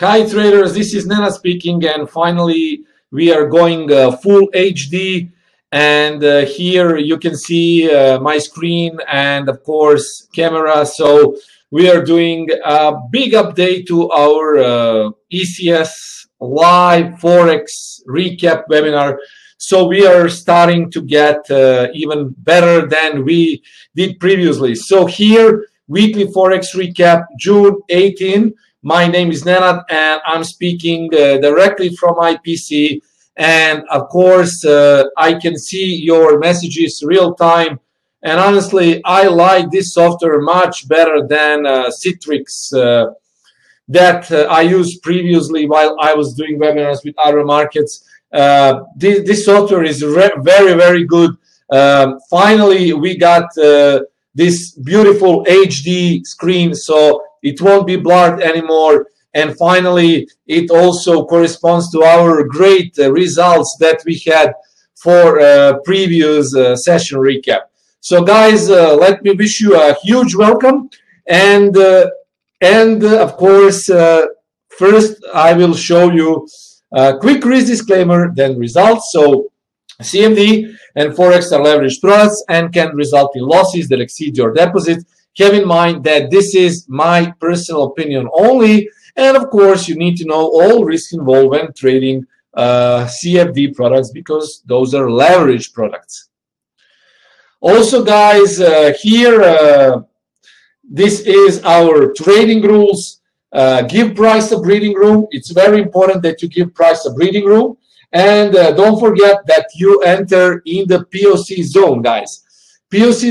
Hi traders, this is Nenad speaking, and finally we are going full HD, and here you can see my screen and of course camera. So we are doing a big update to our ECS live Forex recap webinar. So we are starting to get even better than we did previously. So here, weekly Forex recap, June 18. My name is Nenad, and I'm speaking directly from my PC. And of course, I can see your messages real time. And honestly, I like this software much better than Citrix that I used previously while I was doing webinars with other markets. This software is very, very good. Finally, we got this beautiful HD screen, so it won't be blurred anymore. And finally, it also corresponds to our great results that we had for previous session recap. So guys, let me wish you a huge welcome. And of course, first I will show you a quick risk disclaimer, then results. So CMD and Forex are leveraged products and can result in losses that exceed your deposit. Have in mind that this is my personal opinion only, and of course you need to know all risks involved when trading CFD products, because those are leveraged products. Also guys, here this is our trading rules. Give price a breathing room. It's very important that you give price a breathing room. And don't forget that you enter in the POC zone, guys. POC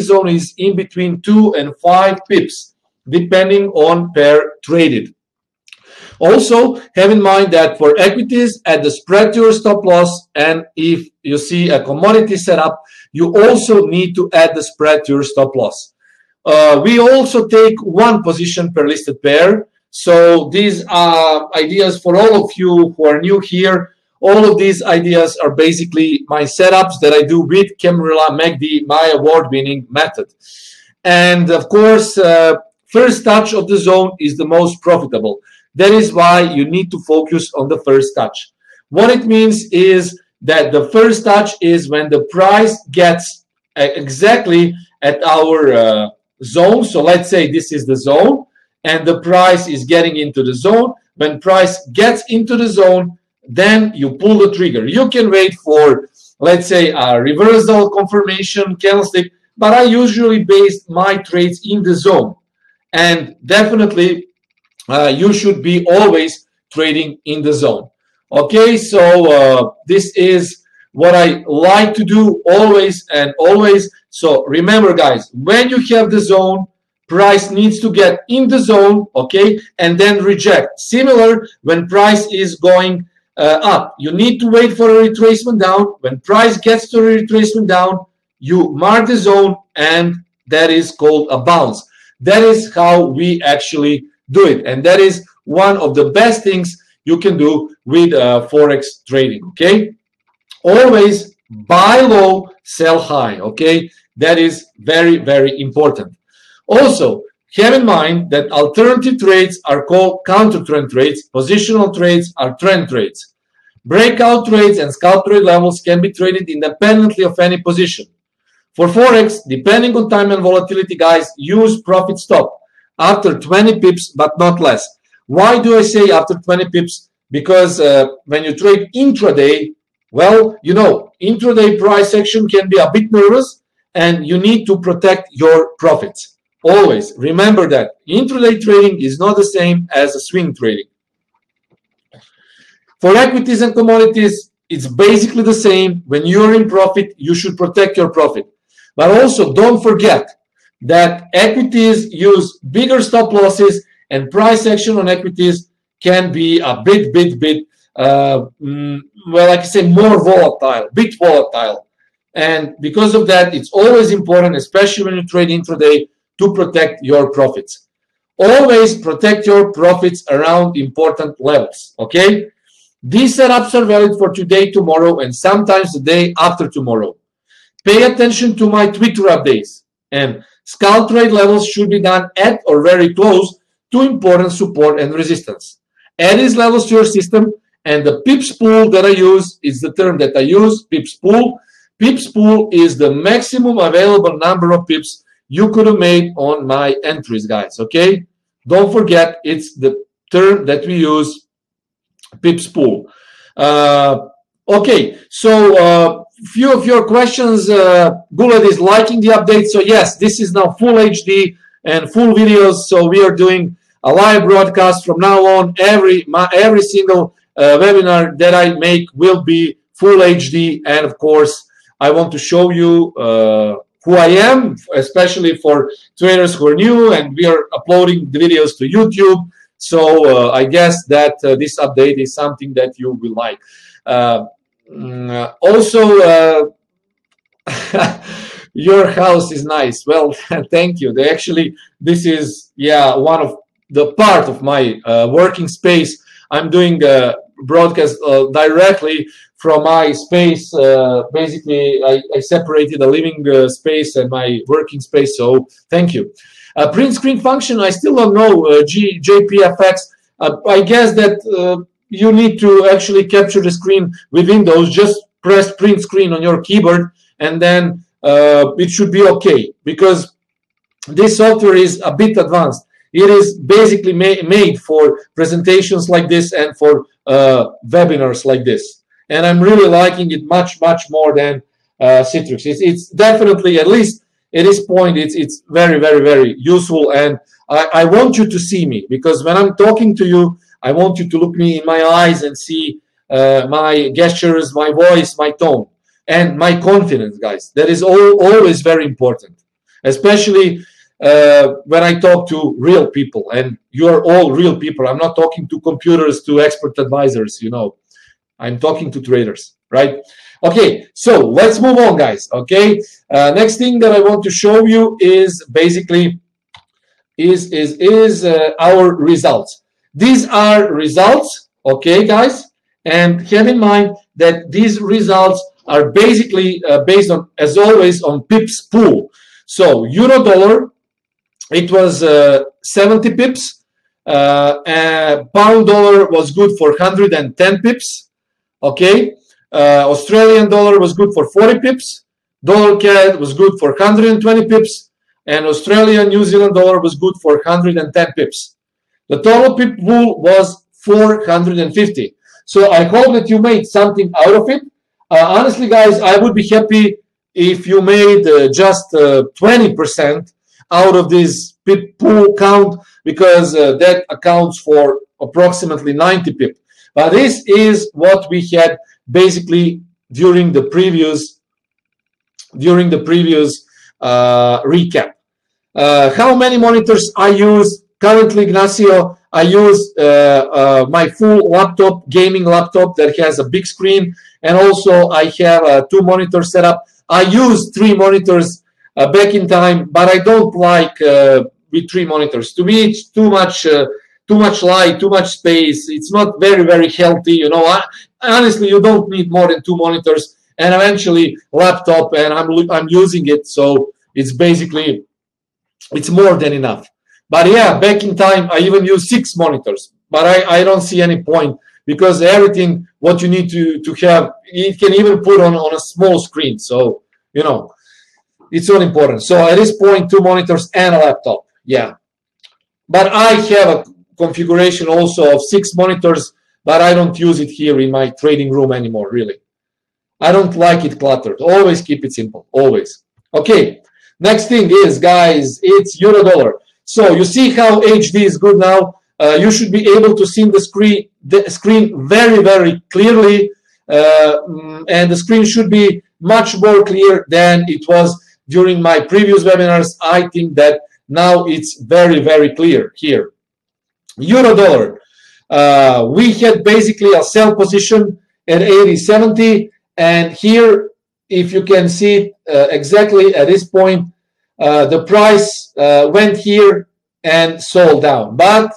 zone is in between 2 and 5 pips, depending on pair traded. Also, have in mind that for equities, add the spread to your stop loss. And if you see a commodity setup, you also need to add the spread to your stop loss. We also take one position per listed pair. So these are ideas for all of you who are new here. All of these ideas are basically my setups that I do with Camarilla MACD, my award-winning method. And of course, first touch of the zone is the most profitable. That is why you need to focus on the first touch. What it means is that the first touch is when the price gets exactly at our zone. So let's say this is the zone, and the price is getting into the zone. When price gets into the zone, then you pull the trigger. You can wait for, let's say, a reversal confirmation candlestick, but I usually base my trades in the zone. And definitely, you should be always trading in the zone. Okay, so this is what I like to do always and always. So remember, guys, when you have the zone, price needs to get in the zone, okay, and then reject. Similar when price is going up. You need to wait for a retracement down. When price gets to a retracement down, you mark the zone, and that is called a bounce. That is how we actually do it, and that is one of the best things you can do with Forex trading, okay? Always buy low, sell high, okay? That is very, very important. Also, have in mind that alternative trades are called counter trend trades. Positional trades are trend trades. Breakout trades and scalp trade levels can be traded independently of any position. For Forex, depending on time and volatility, guys, use profit stop after 20 pips, but not less. Why do I say after 20 pips? Because when you trade intraday, well, you know, intraday price action can be a bit nervous, and you need to protect your profits. Always remember that intraday trading is not the same as a swing trading. For equities and commodities, it's basically the same. When you're in profit, you should protect your profit. But also don't forget that equities use bigger stop losses, and price action on equities can be a bit, well, like I say, more volatile, bit volatile. And because of that, it's always important, especially when you trade intraday, to protect your profits. Always protect your profits around important levels, okay? These setups are valid for today, tomorrow, and sometimes the day after tomorrow. Pay attention to my Twitter updates, and scalp trade levels should be done at or very close two important support and resistance. Add these levels to your system, and the pips pool that I use is the term that I use, pips pool. Pips pool is the maximum available number of pips you could have made on my entries, guys, okay? Don't forget, it's the term that we use, pips pool. Okay, so few of your questions. Guled is liking the update. So yes, this is now full HD and full videos. So we are doing a live broadcast from now on. Every single webinar that I make will be full HD. And of course, I want to show you who I am, especially for traders who are new. And we are uploading the videos to YouTube. So I guess that this update is something that you will like. Also, your house is nice. Well, thank you. This is, yeah, one of the part of my working space. I'm doing a broadcast directly from my space. Basically, I separated the living space and my working space. So thank you. Print screen function, I still don't know, JPFX. I guess that you need to actually capture the screen with Windows. Just press print screen on your keyboard, and then it should be okay, because this software is a bit advanced. It is basically made for presentations like this and for webinars like this. And I'm really liking it much more than Citrix. It's definitely, at least at this point, it's very useful. And I want you to see me, because when I'm talking to you, I want you to look me in my eyes and see my gestures, my voice, my tone, and my confidence, guys. That is always very important, especially when I talk to real people. And you are all real people. I'm not talking to computers, to expert advisors, you know. I'm talking to traders, right? Okay, so let's move on, guys. Okay, next thing that I want to show you is basically our results. These are results, okay, guys, and have in mind that these results are basically based on, as always, on pips pool. So euro dollar, it was 70 pips. Pound dollar was good for 110 pips. Okay, Australian dollar was good for 40 pips. Dollar CAD was good for 120 pips, and Australian New Zealand dollar was good for 110 pips. The total pip pool was 450. So I hope that you made something out of it. Honestly, guys, I would be happy if you made just 20% out of this pip pool count, because that accounts for approximately 90 pip. But this is what we had basically during the previous recap. How many monitors I use currently, Ignacio? I use my full laptop, gaming laptop that has a big screen, and also I have 2 monitors set up. I use 3 monitors back in time, but I don't like with 3 monitors. To me, it's too much light, too much space. It's not very healthy, you know. Honestly, you don't need more than 2 monitors, and eventually laptop, and I'm using it, so it's basically, it's more than enough. But yeah, back in time, I even used 6 monitors, but I don't see any point, because everything what you need to have, it can even put on a small screen. So, you know, it's not important. So at this point, 2 monitors and a laptop, yeah. But I have a configuration also of 6 monitors, but I don't use it here in my trading room anymore, really. I don't like it cluttered. Always keep it simple, always. Okay, next thing is, guys, it's euro dollar. So you see how HD is good now. You should be able to see the screen very clearly, and the screen should be much more clear than it was during my previous webinars. I think that now it's very clear here. Euro dollar, we had basically a sell position at 80.70, and here, if you can see exactly at this point, the price went here and sold down. But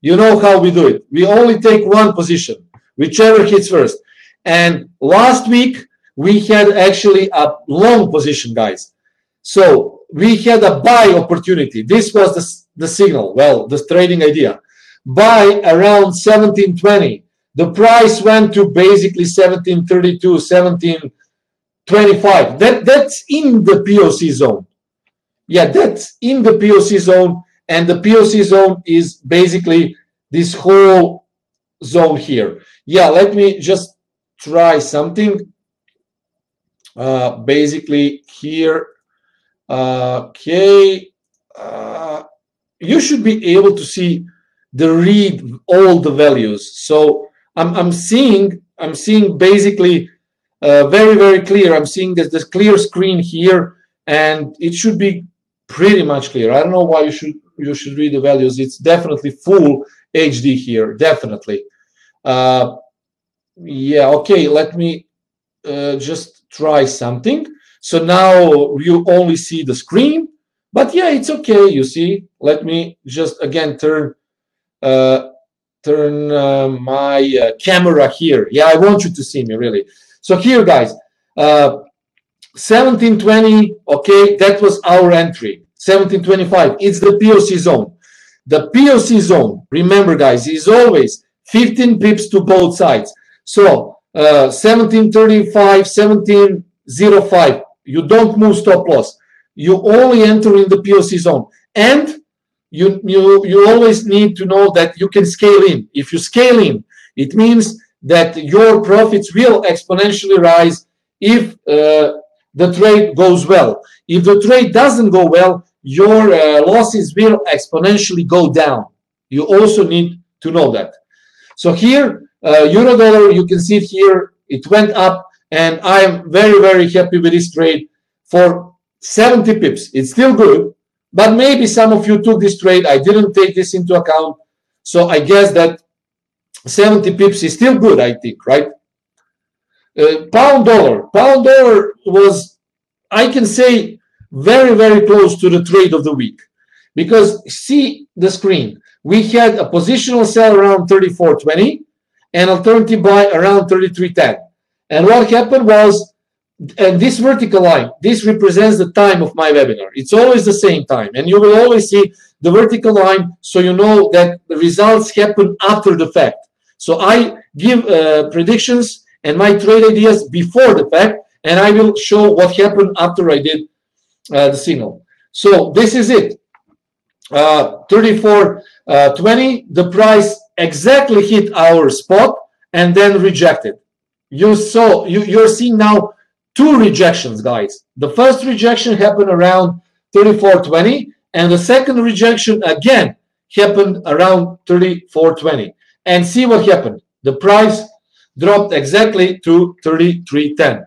you know how we do it. We only take 1 position, whichever hits first. And last week, we had actually a long position, guys. So we had a buy opportunity. This was the signal? Well, the trading idea. Buy around 1720. The price went to basically 1732, 1725. That's in the POC zone. Yeah, that's in the POC zone, and the POC zone is basically this whole zone here. Yeah, let me just try something. Basically here, okay, you should be able to see the read all the values. So I'm seeing basically very clear. I'm seeing this clear screen here, and it should be pretty much clear. I don't know why you should read the values. It's definitely full HD here, definitely. Yeah, okay, let me just try something. So now you only see the screen, but yeah, it's okay. You see, let me just again turn my camera here. Yeah, I want you to see me really. So here, guys, 1720. Okay, that was our entry. 1725. It's the POC zone. The POC zone, remember, guys, is always 15 pips to both sides. So 1735, 1705. You don't move stop loss. You only enter in the POC zone, and you always need to know that you can scale in. If you scale in, it means that your profits will exponentially rise if the trade goes well. If the trade doesn't go well, your losses will exponentially go down. You also need to know that. So here, euro dollar, you can see it here. It went up, and I am very happy with this trade for 70 pips. It's still good, but maybe some of you took this trade. I didn't take this into account. So I guess that 70 pips is still good, I think, right? Pound dollar was, I can say, very close to the trade of the week, because see the screen. We had a positional sell around 34.20 and alternative buy around 33.10. And what happened was, and this vertical line, this represents the time of my webinar. It's always the same time, and you will always see the vertical line, so you know that the results happen after the fact. So I give predictions and my trade ideas before the fact, and I will show what happened after I did the signal. So this is it. 34.20, the price exactly hit our spot and then rejected. You're seeing now two rejections, guys. The first rejection happened around 34.20, and the second rejection again happened around 34.20. And see what happened. The price dropped exactly to 33.10.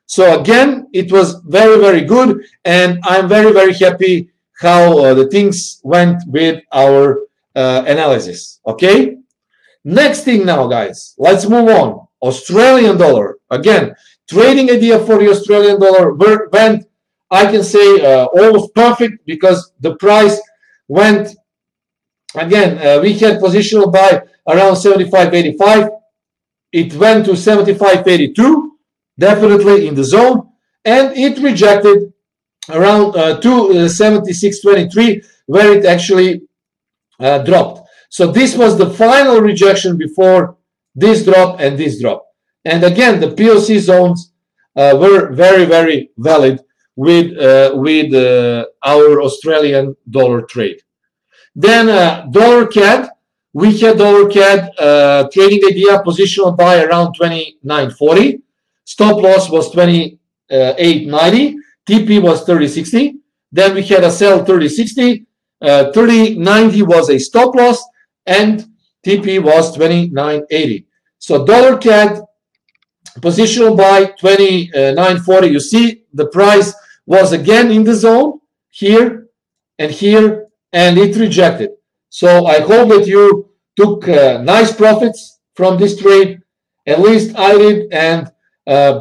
So again, it was very good, and I'm very happy how the things went with our analysis. Okay, next thing now, guys, let's move on. Australian dollar. Again, trading idea for the Australian dollar went, I can say, almost perfect, because the price went, again, we had positional buy around 75.85. It went to 75.82, definitely in the zone, and it rejected around to 76.23, where it actually dropped. So this was the final rejection before this drop and this drop. And again, the POC zones were very valid with our Australian dollar trade. Then dollar CAD. We had dollar CAD trading idea, positional buy around 29.40. Stop loss was 28.90. TP was 30.60. Then we had a sell 30.60. 30.90 was a stop loss, and TP was 29.80. So dollar CAD positional buy 29.40. You see the price was again in the zone here and here, and it rejected. So I hope that you took nice profits from this trade. At least I did, and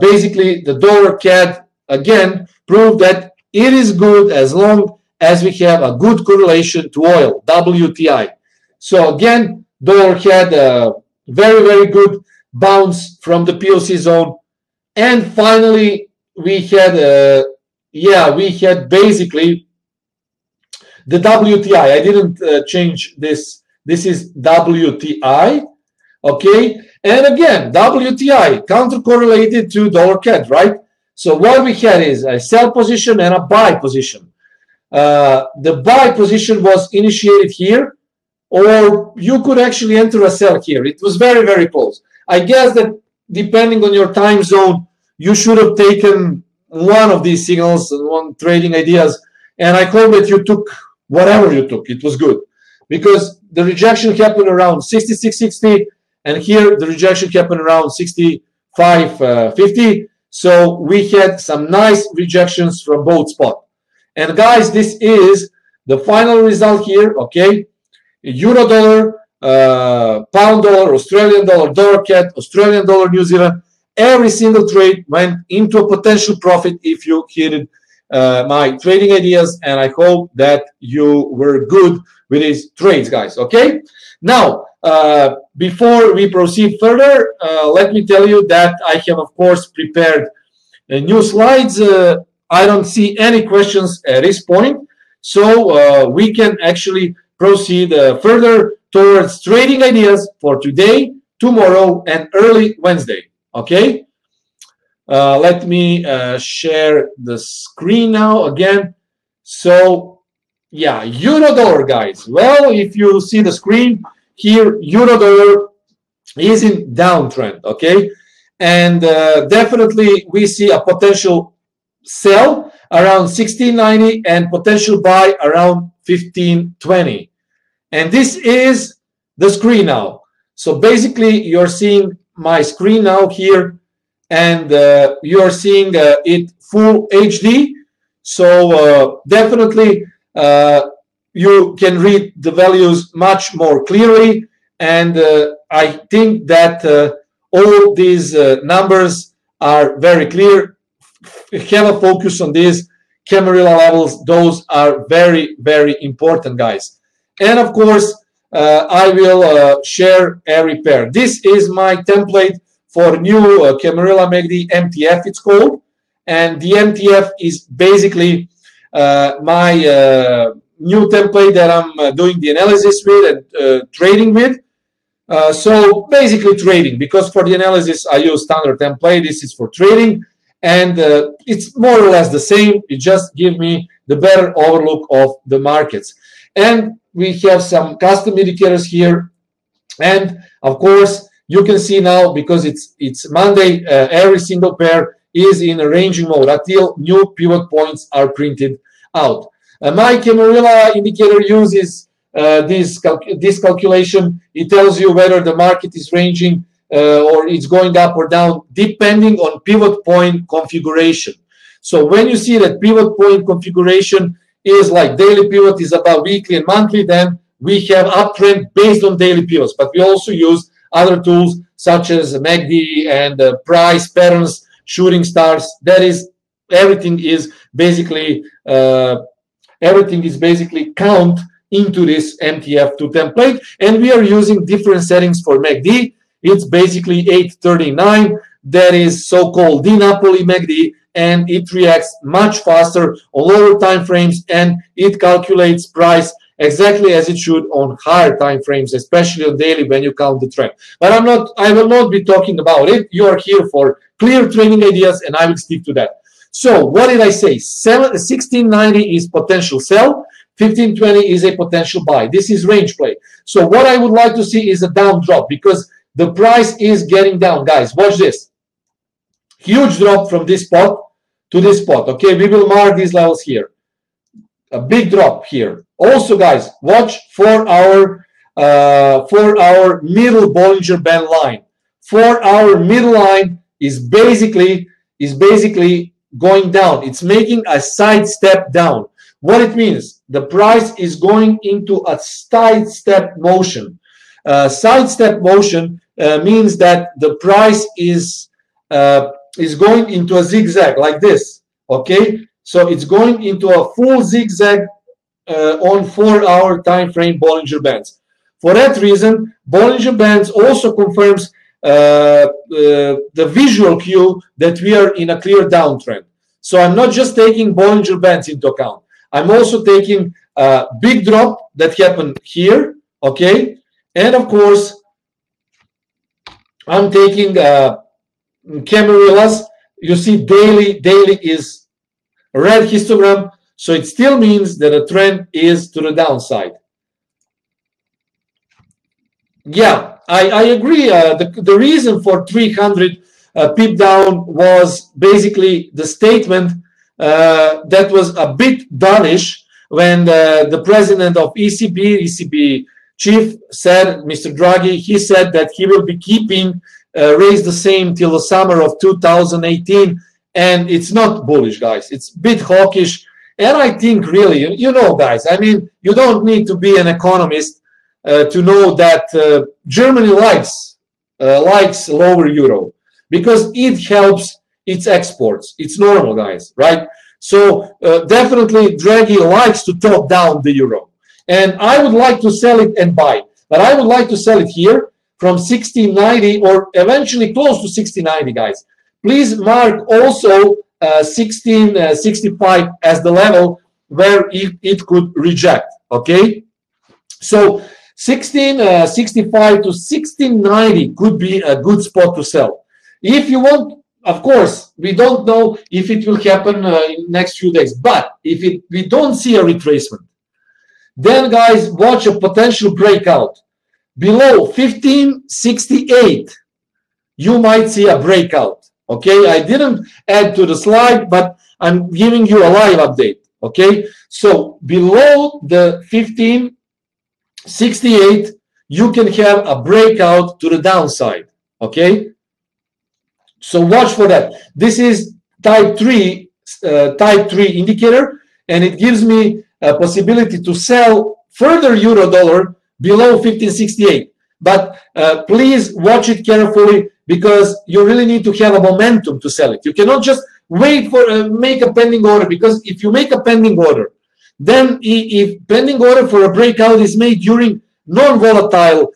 basically the dollar CAD again proved that it is good as long as we have a good correlation to oil, WTI. So again, dollar had a very good bounce from the POC zone, and finally we had basically The WTI, I didn't change this. This is WTI, okay? And again, WTI counter-correlated to dollar CAD, right? So what we had is a sell position and a buy position. The buy position was initiated here, or you could actually enter a sell here. It was very, very close. I guess that depending on your time zone, you should have taken one of these signals, one trading ideas, and I hope that you took whatever you took. It was good because the rejection happened around 66.60, and here the rejection happened around 65.50. So we had some nice rejections from both spots. And guys, this is the final result here, okay? Euro dollar, pound dollar, Australian dollar, dollar CAD, Australian dollar, New Zealand. Every single trade went into a potential profit if you heeded my trading ideas, and I hope that you were good with these trades, guys, okay? Now, before we proceed further, let me tell you that I have, of course, prepared new slides. I don't see any questions at this point, so we can actually proceed further towards trading ideas for today, tomorrow, and early Wednesday, okay? Let me share the screen now again. So, yeah, euro dollar, guys. Well, if you see the screen here, euro dollar is in downtrend, okay? And definitely we see a potential sell around 16.90 and potential buy around 15.20. And this is the screen now. So basically you're seeing my screen now here, and you are seeing it full HD. So definitely you can read the values much more clearly, and I think that all these numbers are very clear. Have a focus on these Camarilla levels. Those are very, very important, guys. And of course, I will share every pair. This is my template for new Camarilla MACD MTF, it's called. And the MTF is basically my new template that I'm doing the analysis with and trading with. So basically trading, because for the analysis I use standard template. This is for trading, and it's more or less the same. It just gives me the better overlook of the markets. And we have some custom indicators here, and of course you can see now, because it's Monday, every single pair is in a ranging mode until new pivot points are printed out. My Camarilla indicator uses this calculation. It tells you whether the market is ranging or it's going up or down, depending on pivot point configuration. So when you see that pivot point configuration is like daily pivot is above weekly and monthly, then we have uptrend based on daily pivots. But we also use other tools such as MACD and price patterns, shooting stars. That is, everything is basically count into this MTF2 template, and we are using different settings for MACD. It's basically 839. That is so-called Napoli MACD, and it reacts much faster on lower time frames, and it calculates price exactly as it should on higher time frames, especially on daily when you count the trend. But I will not be talking about it. You are here for clear trading ideas, and I will stick to that. So what did I say? 1690 is potential sell. 1520 is a potential buy. This is range play. So what I would like to see is a down drop, because the price is getting down. Guys, watch this. Huge drop from this spot to this spot. Okay, we will mark these levels here. A big drop here. Also, guys, watch for our middle Bollinger Band line. For our middle line is basically going down. It's making a side step down. What it means? The price is going into a side step motion. Side step motion means that the price is going into a zigzag like this. Okay, so it's going into a full zigzag on 4-hour time frame Bollinger Bands. For that reason, Bollinger Bands also confirms the visual cue that we are in a clear downtrend. So I'm not just taking Bollinger Bands into account. I'm also taking big drop that happened here, okay? And of course, I'm taking Camarillas. You see daily is red histogram, so it still means that the trend is to the downside. Yeah, I agree. The reason for 300 pip down was basically the statement that was a bit dovish when the president of ECB chief said, Mr. Draghi, he said that he will be keeping rates the same till the summer of 2018. And it's not bullish, guys. It's a bit hawkish. And I think really, you know, guys, I mean, you don't need to be an economist to know that Germany likes lower euro because it helps its exports. It's normal, guys, right? So definitely Draghi likes to talk down the euro. And I would like to sell it and buy. But I would like to sell it here from 1690 or eventually close to 1690, guys. Please mark also 1665 as the level where it could reject, okay? So 1665 to 1690 could be a good spot to sell. If you want, of course, we don't know if it will happen in next few days, but if we don't see a retracement, then guys, watch a potential breakout. Below 1568, you might see a breakout, okay? I didn't add to the slide, but I'm giving you a live update, okay? So below the 1568, you can have a breakout to the downside, okay? So watch for that. This is type 3 indicator, and it gives me a possibility to sell further euro dollar below 1568. But please watch it carefully because you really need to have a momentum to sell it. You cannot just wait for make a pending order, because if you make a pending order, then if pending order for a breakout is made during non-volatile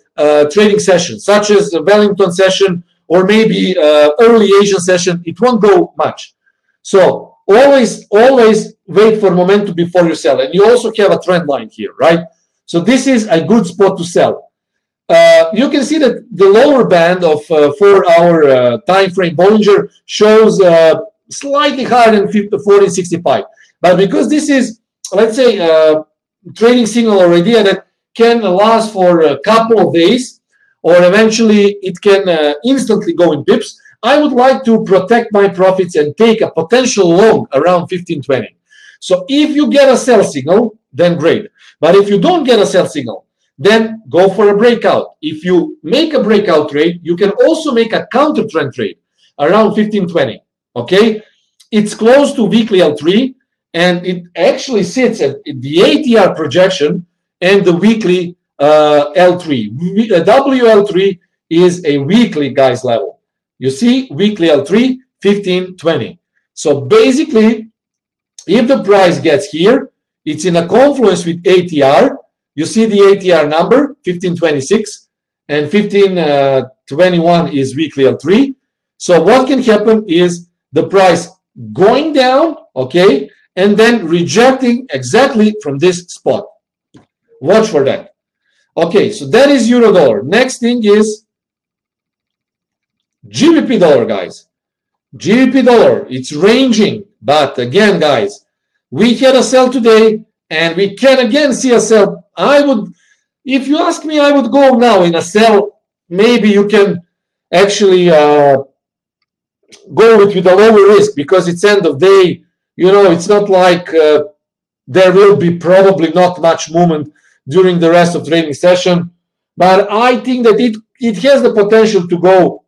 trading sessions, such as the Wellington session or maybe early Asian session, it won't go much. So always wait for momentum before you sell. And you also have a trend line here, right? So this is a good spot to sell. You can see that the lower band of 4-hour time frame Bollinger shows slightly higher than 1465. But because this is, let's say, trading signal or idea that can last for a couple of days, or eventually it can instantly go in pips, I would like to protect my profits and take a potential long around 1520. So if you get a sell signal, then great. But if you don't get a sell signal, then go for a breakout. If you make a breakout trade, you can also make a counter trend trade around 1520. Okay, it's close to weekly L3, and it actually sits at the ATR projection and the weekly L3. WL3 is a weekly, guys, level. You see, weekly L3, 1520. So basically, if the price gets here, it's in a confluence with ATR. You see the ATR number, 1526, and 1521 is weekly L3. So what can happen is the price going down, okay, and then rejecting exactly from this spot. Watch for that. Okay, so that is euro dollar. Next thing is GBP dollar, guys. GBP dollar, it's ranging, but again, guys, we had a sell today, and we can again see a sell. I would, if you ask me, I would go now in a sell. Maybe you can actually go with a lower risk because it's end of day. You know, it's not like there will be probably not much movement during the rest of trading session. But I think that it has the potential to go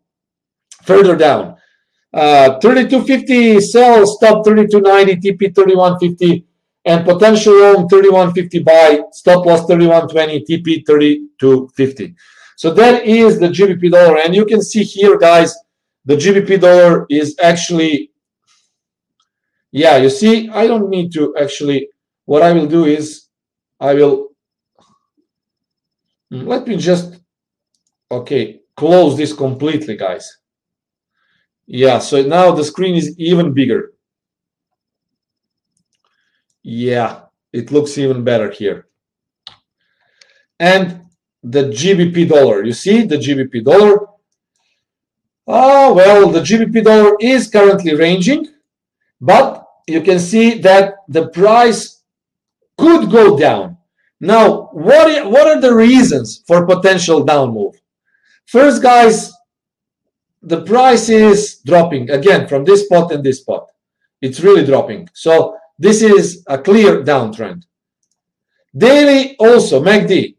further down. 3250 sell, stop 3290, TP 3150. And potential long 3150 buy, stop loss 3120, TP 3250. So that is the GBP dollar. And you can see here, guys, the GBP dollar is actually, yeah, you see, I don't need to actually, what I will do is, I will, let me just, okay, close this completely, guys. Yeah, so now the screen is even bigger. Yeah, It looks even better here. And the GBP dollar, you see the GBP dollar. Oh, well, the GBP dollar is currently ranging, but you can see that the price could go down. Now, what are the reasons for potential down move? First, guys, the price is dropping again from this spot and this spot. It's really dropping. So this is a clear downtrend. Daily also, MACD.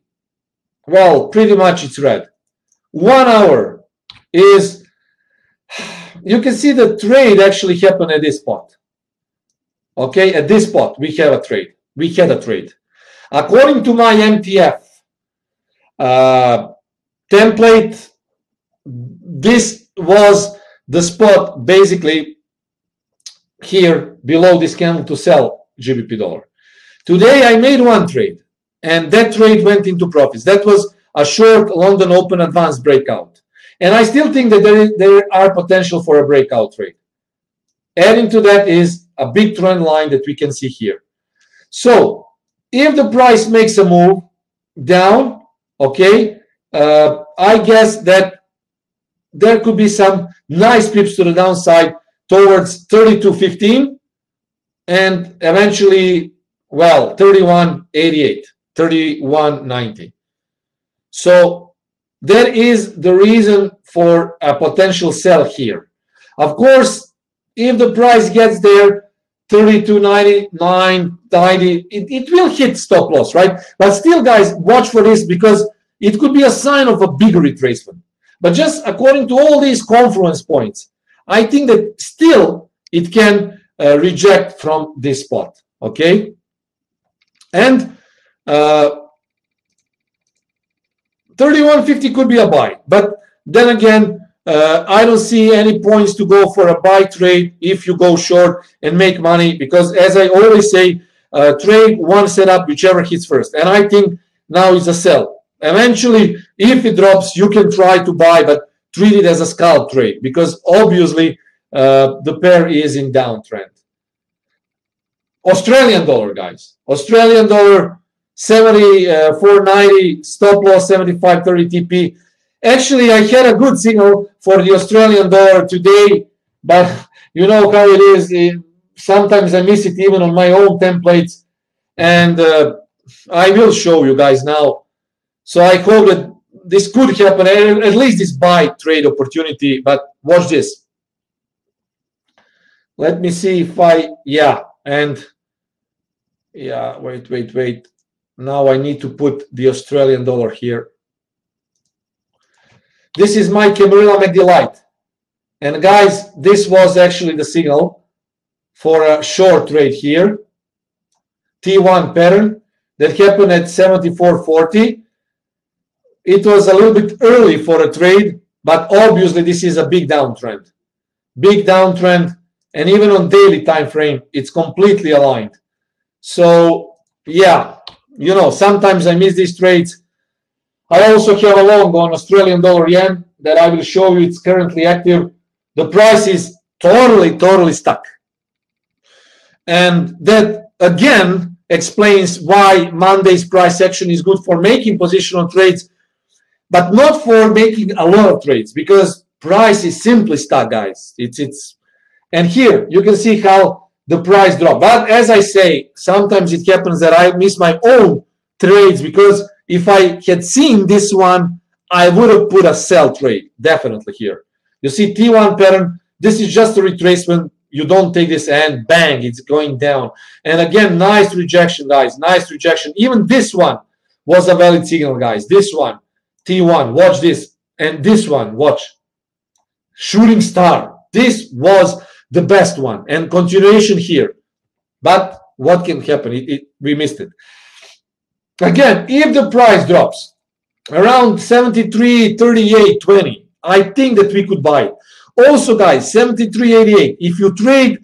Well, pretty much it's red. 1 hour is, you can see the trade actually happened at this spot. Okay, at this spot we have a trade. We had a trade. According to my MTF template, this was the spot basically here below this candle to sell GBP dollar. Today I made one trade, and that trade went into profits. That was a short London Open advanced breakout. And I still think that there are potential for a breakout trade. Adding to that is a big trend line that we can see here. So if the price makes a move down, okay, I guess that there could be some nice pips to the downside towards 32.15 and eventually, well, 31.88, 31.90. So that is the reason for a potential sell here. Of course, if the price gets there, 32.99, 90, it will hit stop loss, right? But still, guys, watch for this because it could be a sign of a bigger retracement. But just according to all these confluence points, I think that still it can reject from this spot, okay? And 31.50 could be a buy, but then again, I don't see any points to go for a buy trade if you go short and make money, because as I always say, trade one setup, whichever hits first. And I think now is a sell. Eventually, if it drops, you can try to buy, but treat it as a scalp trade because obviously the pair is in downtrend. Australian dollar, guys. Australian dollar, 74.90, stop loss 75.30 TP. Actually, I had a good signal for the Australian dollar today, but you know how it is. Sometimes I miss it even on my own templates, and I will show you guys now. So I hope that this could happen, at least this buy trade opportunity, but watch this. Let me see if wait. Now I need to put the Australian dollar here. This is my Camarilla MACD Light. And guys, this was actually the signal for a short trade here. T1 pattern that happened at 74.40. It was a little bit early for a trade, but obviously this is a big downtrend. Big downtrend, and even on daily time frame, it's completely aligned. So yeah, you know, sometimes I miss these trades. I also have a long on Australian dollar yen that I will show you. It's currently active. The price is totally stuck. And that again explains why Monday's price action is good for making positional trades, but not for making a lot of trades, because price is simply stuck, guys. And here you can see how the price dropped. But as I say, sometimes it happens that I miss my own trades, because if I had seen this one, I would have put a sell trade definitely here. You see T1 pattern. This is just a retracement. You don't take this and bang, it's going down. And again, nice rejection, guys. Nice rejection. Even this one was a valid signal, guys. This one, T1, watch this. And this one, watch. Shooting star. This was the best one. And continuation here. But what can happen? We missed it. Again, if the price drops around 73.38.20, I think that we could buy. Also, guys, 73.88. If you trade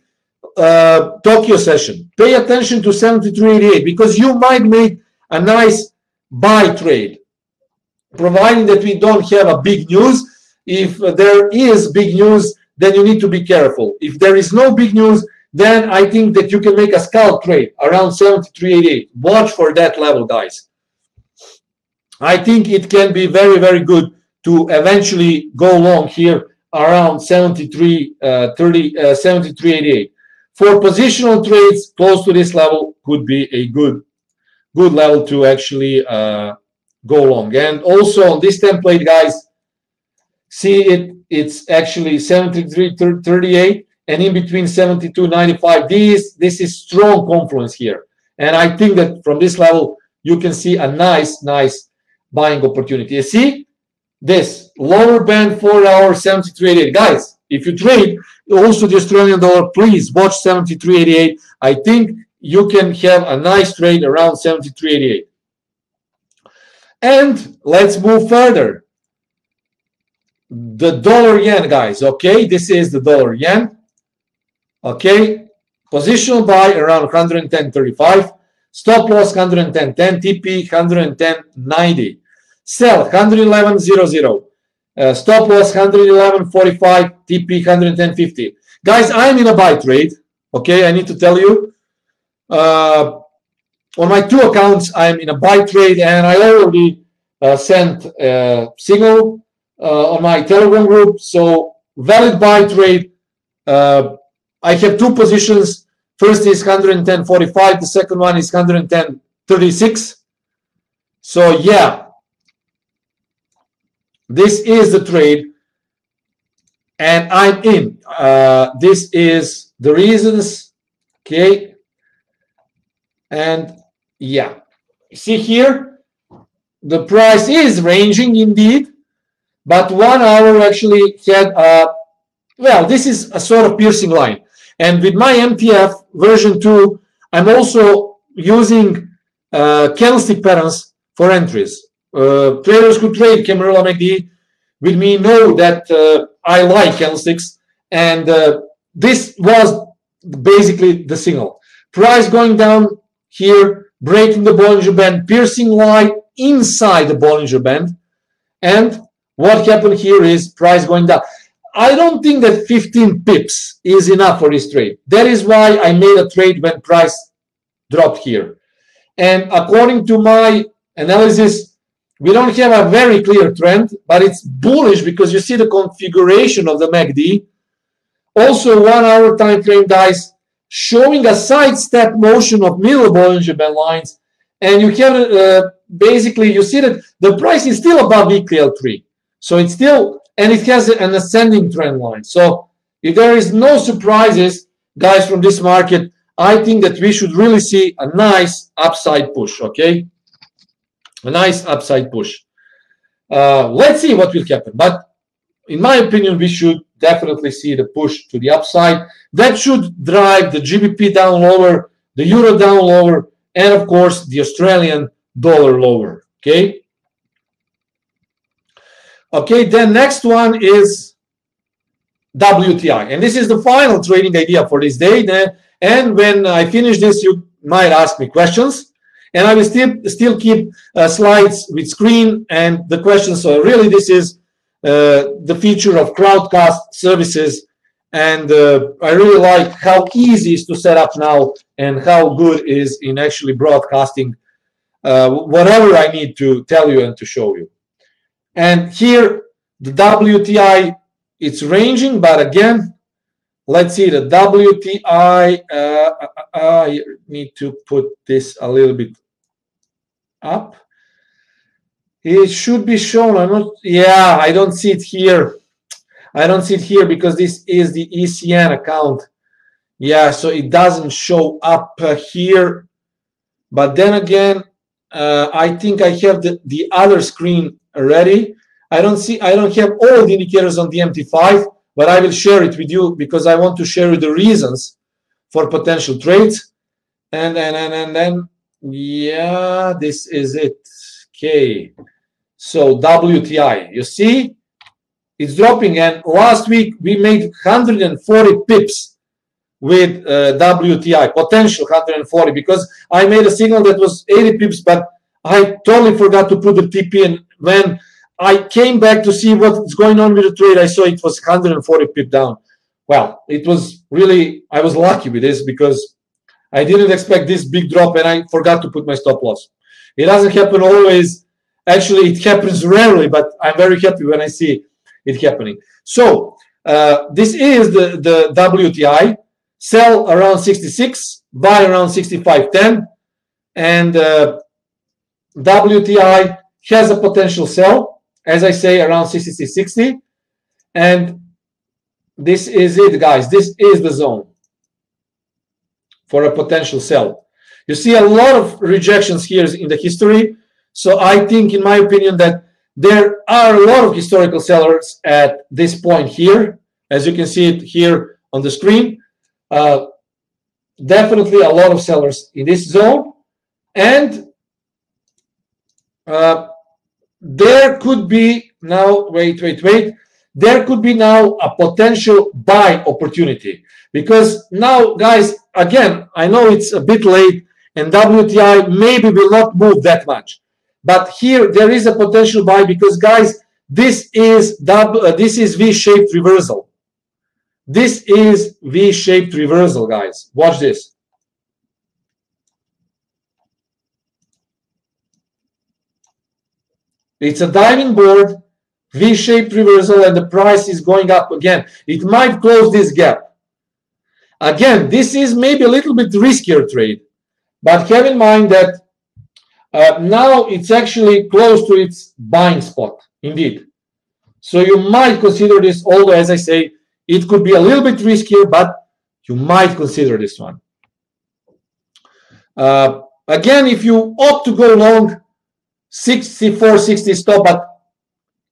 Tokyo session, pay attention to 73.88, because you might make a nice buy trade, providing that we don't have a big news. If there is big news, then you need to be careful. If there is no big news, then I think that you can make a scalp trade around 73.88. watch for that level, guys. I think it can be very, very good to eventually go long here around 73.88. For positional trades close to this level could be a good level to actually go long. And also on this template, guys, see it's actually 73.38 and in between 72.95. This is strong confluence here. And I think that from this level, you can see a nice buying opportunity. You see this lower band 4 hour 73.88. Guys, if you trade also the Australian dollar, please watch 73.88. I think you can have a nice trade around 73.88. And let's move further. The dollar yen, guys. Okay, this is the dollar yen. Okay, positional buy around 110.35. Stop loss 110.10, TP 110.90. Sell 111.00. Stop loss 111.45, TP 110.50. Guys, I'm in a buy trade. Okay, I need to tell you. On my two accounts, I'm in a buy trade, and I already sent a signal on my Telegram group. So valid buy trade. I have two positions. First is 110.45. The second one is 110.36. So yeah, this is the trade, and I'm in. This is the reasons. Okay, and yeah, see here, the price is ranging indeed, but 1 hour actually had well, this is a sort of piercing line. And with my MTF version 2, I'm also using candlestick patterns for entries. Traders who trade Camarilla MACD with me know that I like candlesticks, and this was basically the signal. Price going down here, breaking the Bollinger Band, piercing line inside the Bollinger Band, and what happened here is price going down. I don't think that 15 pips is enough for this trade. That is why I made a trade when price dropped here. And according to my analysis, we don't have a very clear trend, but it's bullish because you see the configuration of the MACD. Also, 1 hour time frame, guys, showing a side step motion of middle Bollinger Band lines. And you have basically, you see that the price is still above weekly L3. So it's still, and it has an ascending trend line. So if there is no surprises, guys, from this market, I think that we should really see a nice upside push, okay? A nice upside push. Let's see what will happen. But in my opinion, we should definitely see the push to the upside. That should drive the GBP down lower, the Euro down lower, and of course, the Australian dollar lower, okay? Okay, then next one is WTI. And this is the final trading idea for this day. And when I finish this, you might ask me questions. And I will still keep slides with screen and the questions. So really, this is the feature of Crowdcast services. And I really like how easy it is to set up now and how good it is in actually broadcasting whatever I need to tell you and to show you. And here, the WTI, it's ranging, but again, let's see the WTI. I need to put this a little bit up. It should be shown. I'm not. Yeah, I don't see it here. I don't see it here because this is the ECN account. Yeah, so it doesn't show up here. But then again, I think I have the other screen already. I don't have all the indicators on the MT5, but I will share it with you because I want to share you the reasons for potential trades. And then yeah, this is it. Okay. So WTI, you see, it's dropping. And last week we made 140 pips with WTI, potential 140, because I made a signal that was 80 pips, but I totally forgot to put the TP in. When I came back to see what's going on with the trade, I saw it was 140 pip down. well, it was really, I was lucky with this because I didn't expect this big drop and I forgot to put my stop loss. It doesn't happen always. Actually, it happens rarely, but I'm very happy when I see it happening. So this is the WTI. Sell around 66, buy around 65.10, and WTI has a potential sell, as I say, around 66.60, and this is it, guys. This is the zone for a potential sell. You see a lot of rejections here in the history. So I think, in my opinion, that there are a lot of historical sellers at this point here. As you can see it here on the screen. Definitely a lot of sellers in this zone. And there could be now, wait. There could be now a potential buy opportunity. Because now, guys, again, I know it's a bit late and WTI maybe will not move that much. But here there is a potential buy because, guys, this is V-shaped reversal. This is V-shaped reversal, guys. Watch this. It's a diving board, V-shaped reversal, and the price is going up again. It might close this gap. Again, this is maybe a little bit riskier trade, but have in mind that now it's actually close to its buying spot, indeed. So you might consider this, although, as I say, it could be a little bit riskier, but you might consider this one. Again, if you opt to go long, 64, 60 stop, but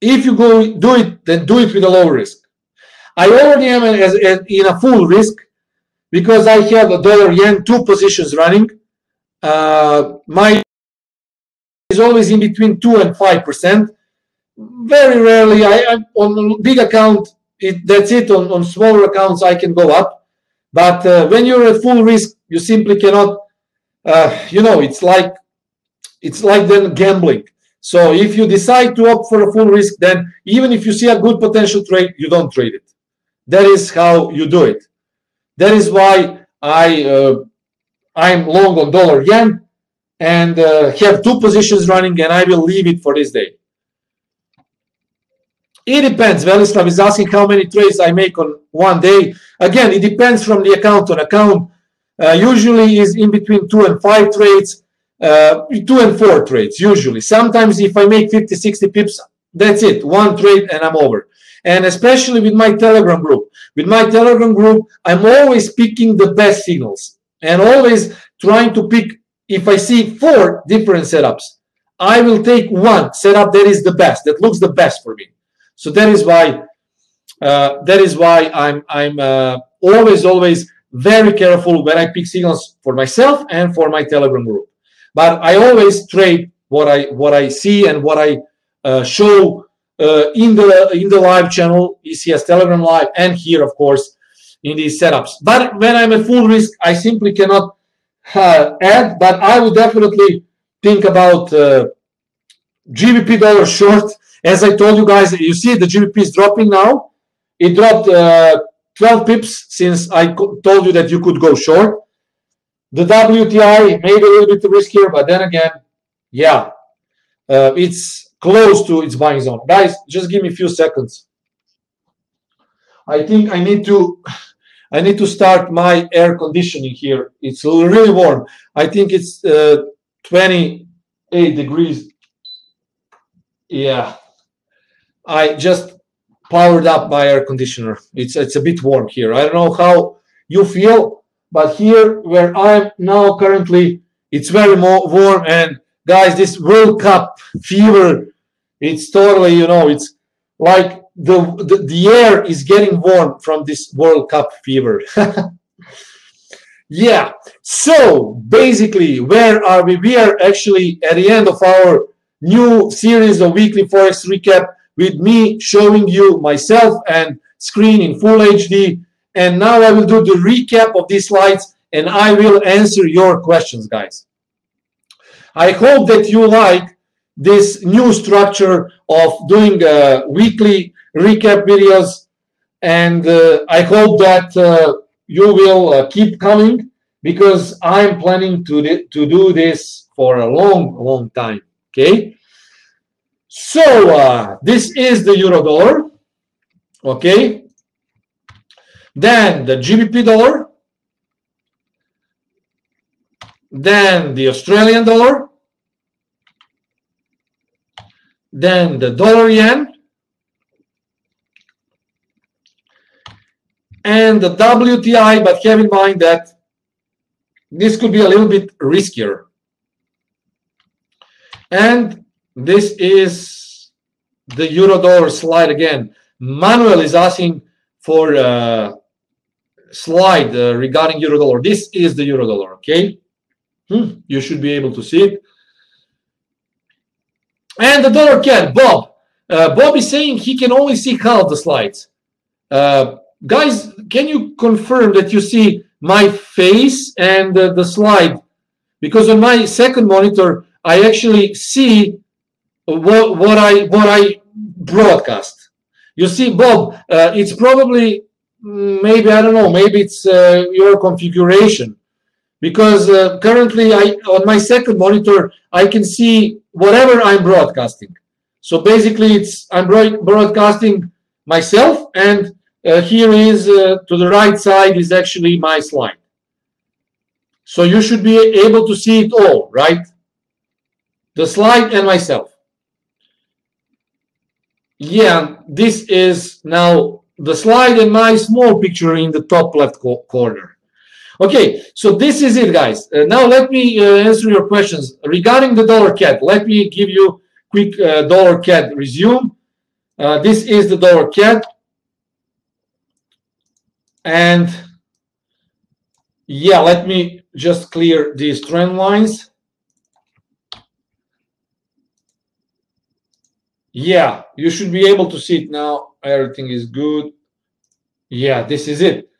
if you go do it, then do it with a low risk. I already am in a full risk because I have a dollar-yen, 2 positions running. My is always in between 2 and 5%. Very rarely, I on big account, that's it. On smaller accounts, I can go up. But when you're at full risk, you simply cannot. It's like then gambling. So if you decide to opt for a full risk, then even if you see a good potential trade, you don't trade it. That is how you do it. That is why I'm long on dollar-yen and have 2 positions running, and I will leave it for this day. It depends. Velislav is asking how many trades I make on one day. Again, it depends from the account on account. Usually is in between 2 and 5 trades, 2 and 4 trades usually. Sometimes if I make 50, 60 pips, that's it. 1 trade and I'm over. And especially with my Telegram group. With my Telegram group, I'm always picking the best signals and always trying to pick. If I see 4 different setups, I will take one setup that is the best, that looks the best for me. So that is why I'm always very careful when I pick signals for myself and for my Telegram group. But I always trade what I see and what I show in the live channel, ECS Telegram Live, and here, of course, in these setups. But when I'm at full risk, I simply cannot add. But I would definitely think about GBP dollar short. As I told you guys, you see the GBP is dropping now. It dropped 12 pips since I told you that you could go short. The WTI maybe a little bit riskier, but then again, yeah, it's close to its buying zone. Guys, just give me a few seconds. I think I need to start my air conditioning here. It's really warm. I think it's 28 degrees. Yeah, I just powered up my air conditioner. It's a bit warm here. I don't know how you feel, but here where I'm now currently, it's very warm. And guys, this World Cup fever, it's totally, it's like the air is getting warm from this World Cup fever. Yeah, so basically, where are we? We are actually at the end of our new series of weekly Forex recap with me showing you myself and screen in full HD. And now I will do the recap of these slides and I will answer your questions, guys. I hope that you like this new structure of doing weekly recap videos and I hope that you will keep coming, because I'm planning to do this for a long time. Okay, so this is the euro dollar. Okay, then the GBP dollar, then the Australian dollar, then the dollar yen, and the WTI, but have in mind that this could be a little bit riskier. And this is the euro dollar slide again. Manuel is asking for a slide regarding euro dollar. This is the euro dollar, okay? You should be able to see it. And the dollar CAD, Bob. Bob is saying he can only see half the slides. Guys, can you confirm that you see my face and the slide? Because on my second monitor, I actually see what I broadcast. You see, Bob, it's probably, maybe, I don't know, maybe it's your configuration. Because currently, on my second monitor, I can see whatever I'm broadcasting. So basically, I'm broadcasting myself, and here is, to the right side, is actually my slide. So you should be able to see it all, right? The slide and myself. Yeah, this is now the slide and my small picture in the top left corner. Okay, so this is it, guys. Now let me answer your questions regarding the dollar CAD. Let me give you quick dollar CAD resume. This is the dollar CAD, and yeah, let me just clear these trend lines. Yeah, you should be able to see it now. Everything is good. Yeah, this is it.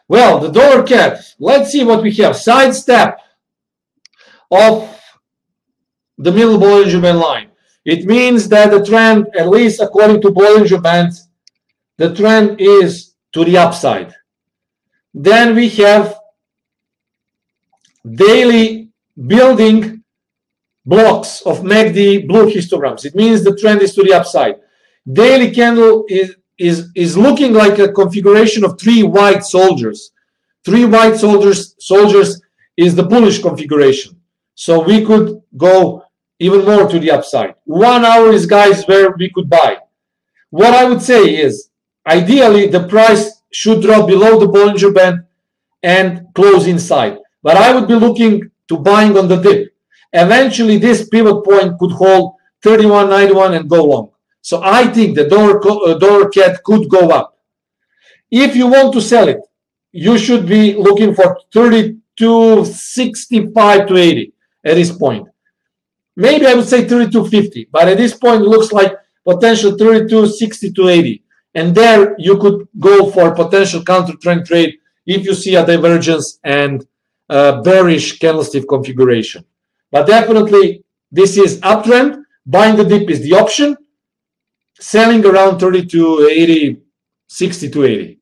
Well, the dollar CAD, let's see what we have. Side step of the middle Bollinger Band line. It means that the trend, at least according to Bollinger Bands, the trend is to the upside. Then we have daily building blocks of MACD blue histograms. It means the trend is to the upside. Daily candle is looking like a configuration of three white soldiers. Three white soldiers is the bullish configuration. So we could go even more to the upside. 1 hour is, guys, where we could buy. What I would say is, ideally, the price should drop below the Bollinger Band and close inside. But I would be looking to buying on the dip. Eventually, this pivot point could hold 31.91 and go long. So I think the dollar CAD could go up. If you want to sell it, you should be looking for 32.65 to 80 at this point. Maybe I would say 32.50, but at this point it looks like potential 32.60 to 80. And there you could go for potential counter trend trade if you see a divergence and bearish candlestick configuration. But definitely this is uptrend. Buying the dip is the option. Selling around 32.80, 60 to 80.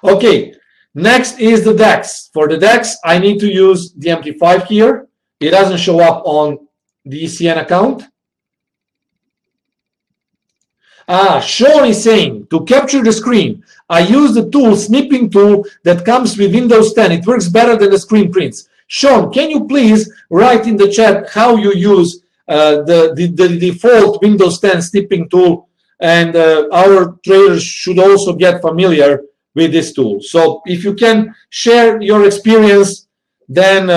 Okay, next is the DAX. For the DAX, I need to use the MT5 here. It doesn't show up on the ECN account. Sean is saying, to capture the screen, I use the tool, snipping tool that comes with Windows 10. It works better than the screen prints. Sean, can you please write in the chat how you use the default Windows 10 snipping tool? And our traders should also get familiar with this tool. So if you can share your experience, then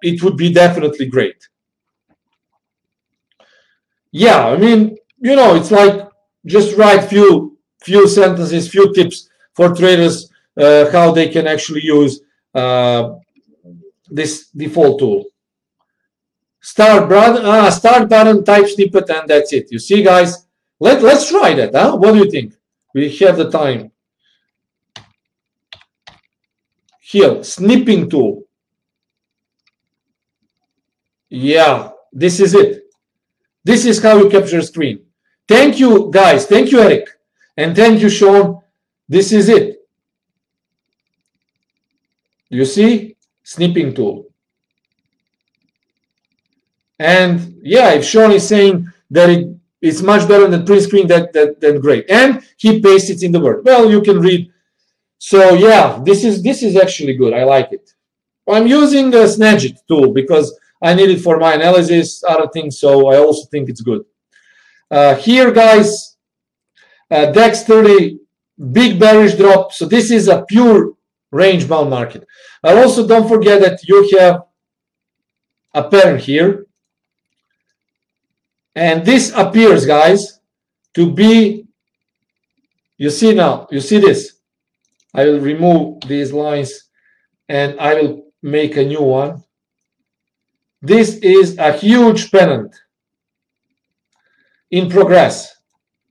it would be definitely great. Yeah, I mean, you know, it's like just write few sentences, few tips for traders how they can actually use this default tool. Start button, type snippet, and that's it. You see, guys, let's try that. Huh? What do you think? We have the time. Here, snipping tool. Yeah, this is it. This is how you capture screen. Thank you, guys. Thank you, Eric. And thank you, Sean. This is it. You see? Snipping tool. And yeah, if Sean is saying that it's much better than print screen, then great. And he pastes it in the Word. Well, you can read. So yeah, this is actually good. I like it. I'm using the Snagit tool because I need it for my analysis, other things, so I also think it's good. Here, guys, DAX 30, big bearish drop. So this is a pure range-bound market. But also don't forget that you have a pattern here. And this appears, guys, to be, you see now, you see this. I will remove these lines and I will make a new one. This is a huge pennant in progress.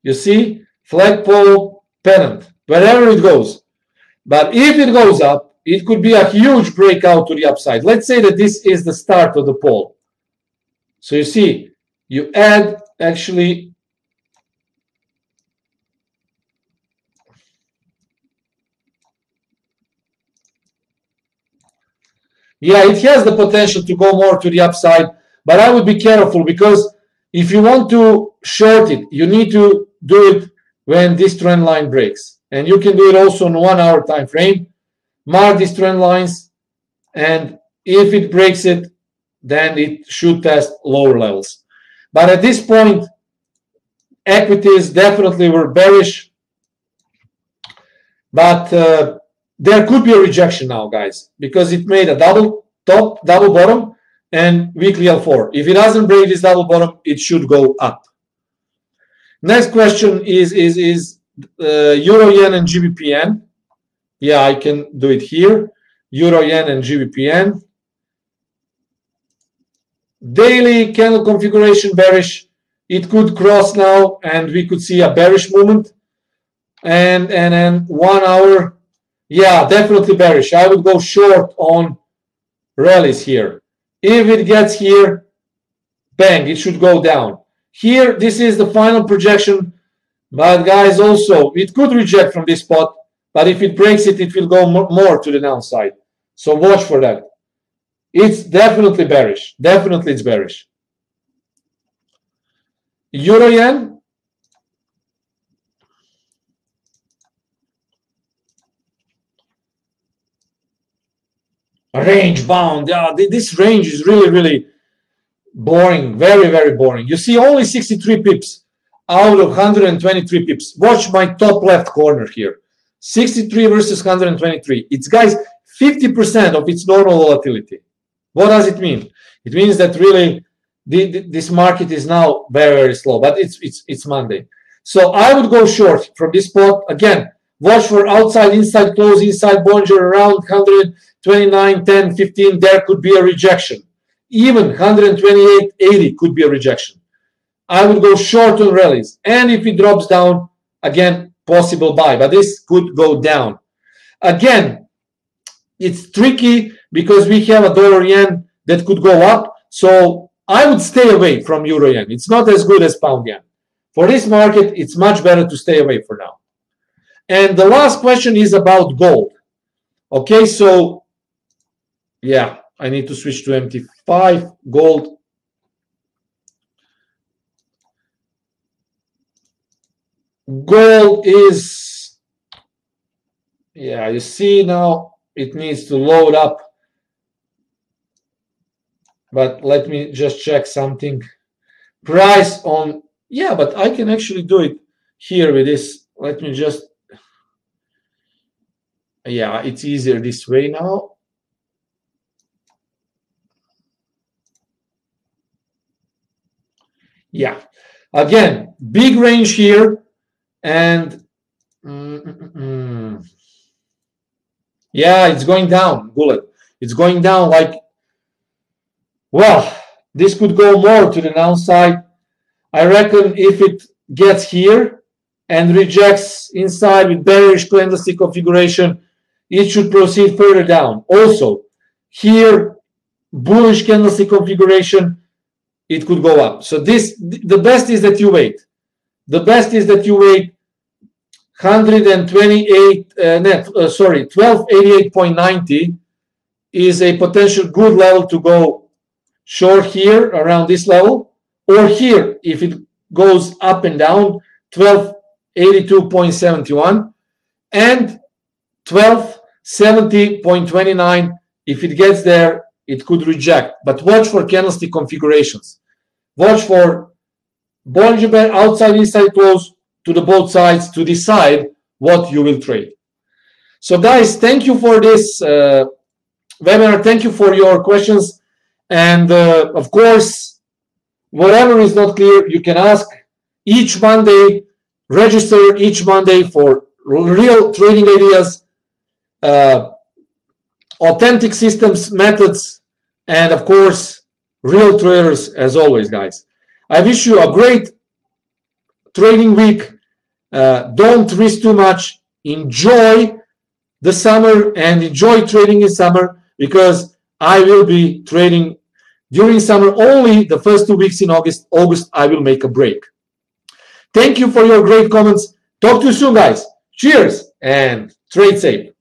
You see, flagpole pennant, wherever it goes. But if it goes up, it could be a huge breakout to the upside. Let's say that this is the start of the pole. So you see, you add actually yeah, it has the potential to go more to the upside, but I would be careful because if you want to short it, you need to do it when this trend line breaks. And you can do it also in 1 hour time frame. Mark these trend lines, and if it breaks it, then it should test lower levels. But at this point, equities definitely were bearish. But there could be a rejection now, guys, because it made a double top, double bottom, and weekly L4. If it doesn't break this double bottom, it should go up. Next question is Euro Yen and GBP Yen. Yeah, I can do it here. Euro Yen and GBP Yen. Daily candle configuration bearish. It could cross now, and we could see a bearish movement. And then 1 hour, yeah, definitely bearish. I would go short on rallies here. If it gets here, bang, it should go down. Here, this is the final projection. But guys, also, it could reject from this spot. But if it breaks it, it will go more to the downside. So watch for that. It's definitely bearish. Definitely it's bearish. Euro Yen. Range bound. Yeah, this range is really, really boring. Very, very boring. You see only 63 pips out of 123 pips. Watch my top left corner here. 63 versus 123. It's, guys, 50% of its normal volatility. What does it mean? It means that really this market is now very, very slow, but it's Monday. So I would go short from this spot. Again, watch for outside, inside close, inside Bollinger around 129, 10, 15. There could be a rejection. Even 128, 80 could be a rejection. I would go short on rallies. And if it drops down, again, possible buy. But this could go down. Again, it's tricky because we have a dollar yen that could go up. So I would stay away from euro yen. It's not as good as pound yen. For this market, it's much better to stay away for now. And the last question is about gold. Okay, so yeah, I need to switch to MT5. Gold. Gold is, yeah, you see now it needs to load up. But let me just check something. Price on, yeah, but I can actually do it here with this. Let me just, yeah, it's easier this way now. Yeah, again, big range here. And yeah, it's going down, bullet. It's going down like, well, this could go more to the downside. I reckon if it gets here and rejects inside with bearish candlestick configuration, it should proceed further down. Also, here, bullish candlestick configuration, it could go up. So this, the best is that you wait. The best is that you wait 128 net, sorry, 1288.90 is a potential good level to go short here around this level, or here if it goes up and down, 1282.71 and 1270.29. If it gets there, it could reject, but watch for candlestick configurations. Watch for Bollinger Band outside inside close to the both sides to decide what you will trade. So guys, thank you for this webinar. Thank you for your questions. And of course, whatever is not clear, you can ask each Monday. Register each Monday for real trading ideas, authentic systems, methods, and of course, real traders as always, guys. I wish you a great trading week. Don't risk too much. Enjoy the summer and enjoy trading in summer, because I will be trading during summer only the first 2 weeks in August. August, I will make a break. Thank you for your great comments. Talk to you soon, guys. Cheers and trade safe.